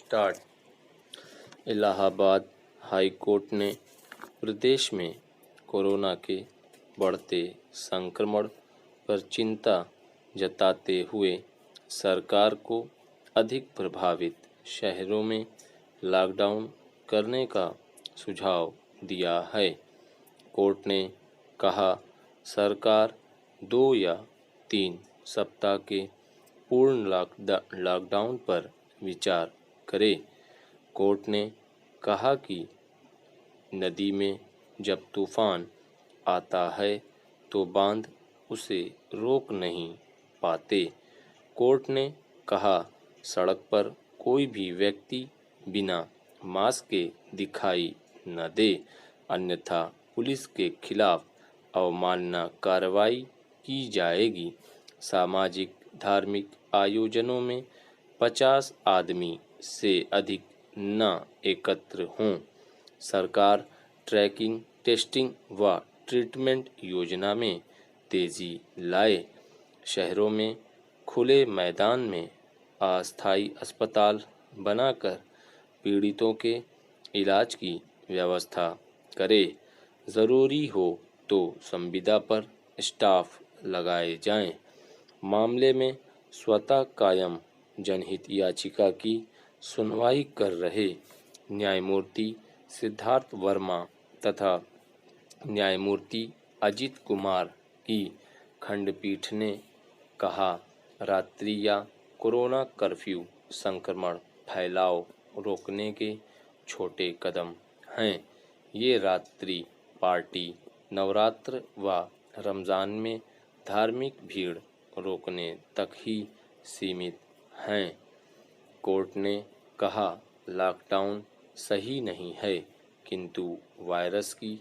Start. Allahabad high court ने प्रदेश में corona के बढ़ते संक्रमण पर चिंता जताते हुए सरकार को अधिक प्रभावित शहरों में लॉकडाउन करने का सुझाव दिया है। कोर्ट ने कहा, सरकार 2 या 3 सप्ताह के पूर्ण लॉकडाउन पर विचार करे। कोर्ट ने कहा कि नदी में जब तूफान आता है तो बांध उसे रोक नहीं पाते। कोर्ट ने कहा, सड़क पर कोई भी व्यक्ति बिना मास्क के दिखाई न दे, अन्यथा पुलिस के खिलाफ अवमानना कार्रवाई की जाएगी। सामाजिक धार्मिक आयोजनों में 50 आदमी से अधिक न एकत्र हों। सरकार ट्रैकिंग, टेस्टिंग व ट्रीटमेंट योजना में तेजी लाए। शहरों में खुले मैदान में अस्थायी अस्पताल बनाकर पीड़ितों के इलाज की व्यवस्था करे। ज़रूरी हो तो संविदा पर स्टाफ लगाए जाएं। मामले में स्वतः कायम जनहित याचिका की सुनवाई कर रहे न्यायमूर्ति सिद्धार्थ वर्मा तथा न्यायमूर्ति अजित कुमार की खंडपीठ ने कहा, रात्रि या कोरोना कर्फ्यू संक्रमण फैलाव रोकने के छोटे कदम हैं। ये रात्रि पार्टी, नवरात्र व रमज़ान में धार्मिक भीड़ रोकने तक ही सीमित हैं। कोर्ट ने कहा, लॉकडाउन सही नहीं है, किंतु वायरस की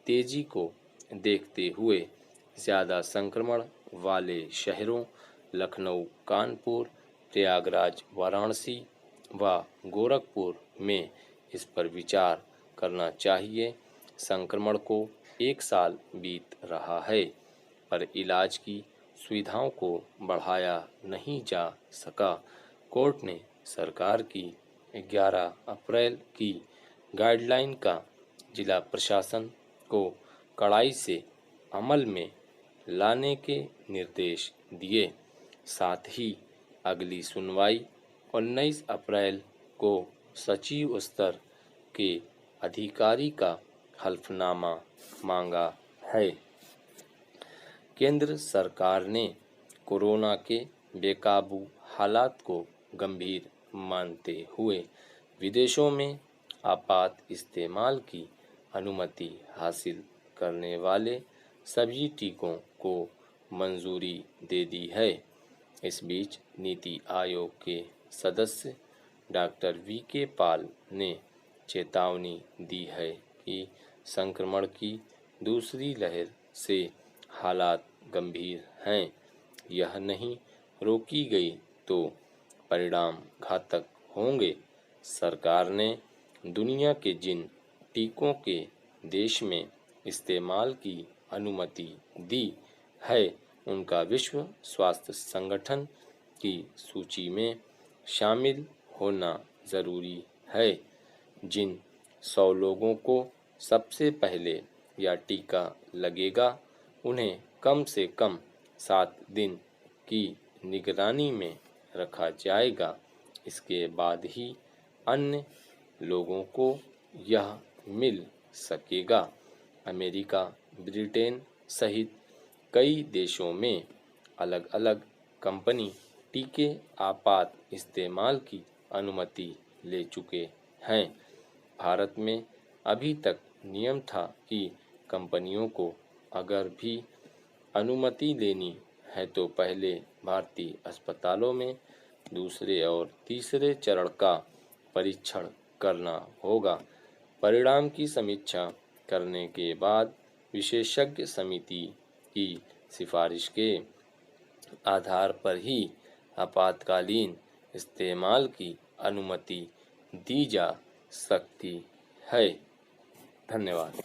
तेजी को देखते हुए ज़्यादा संक्रमण वाले शहरों लखनऊ, कानपुर, प्रयागराज, वाराणसी व गोरखपुर में इस पर विचार करना चाहिए। संक्रमण को 1 साल बीत रहा है, पर इलाज की सुविधाओं को बढ़ाया नहीं जा सका। कोर्ट ने सरकार की 11 अप्रैल की गाइडलाइन का जिला प्रशासन को कड़ाई से अमल में लाने के निर्देश दिए। साथ ही अगली सुनवाई 19 अप्रैल को सचिव स्तर के अधिकारी का हल्फनामा मांगा है। केंद्र सरकार ने कोरोना के बेकाबू हालात को गंभीर मानते हुए विदेशों में आपात इस्तेमाल की अनुमति हासिल करने वाले सभी टीकों को मंजूरी दे दी है। इस बीच नीति आयोग के सदस्य डॉक्टर वीके पॉल ने चेतावनी दी है कि संक्रमण की दूसरी लहर से हालात गंभीर हैं। यह नहीं रोकी गई तो परिणाम घातक होंगे। सरकार ने दुनिया के जिन टीकों के देश में इस्तेमाल की अनुमति दी है, उनका विश्व स्वास्थ्य संगठन की सूची में शामिल होना ज़रूरी है। जिन 100 लोगों को सबसे पहले यह टीका लगेगा, उन्हें कम से कम 7 दिन की निगरानी में रखा जाएगा। इसके बाद ही अन्य लोगों को यह मिल सकेगा। अमेरिका, ब्रिटेन सहित कई देशों में अलग अलग कंपनी टीके आपात इस्तेमाल की अनुमति ले चुके हैं। भारत में अभी तक नियम था कि कंपनियों को अगर भी अनुमति लेनी है तो पहले भारतीय अस्पतालों में दूसरे और तीसरे चरण का परीक्षण करना होगा। परिणाम की समीक्षा करने के बाद विशेषज्ञ समिति की सिफारिश के आधार पर ही आपातकालीन इस्तेमाल की अनुमति दी जा सकती है। धन्यवाद।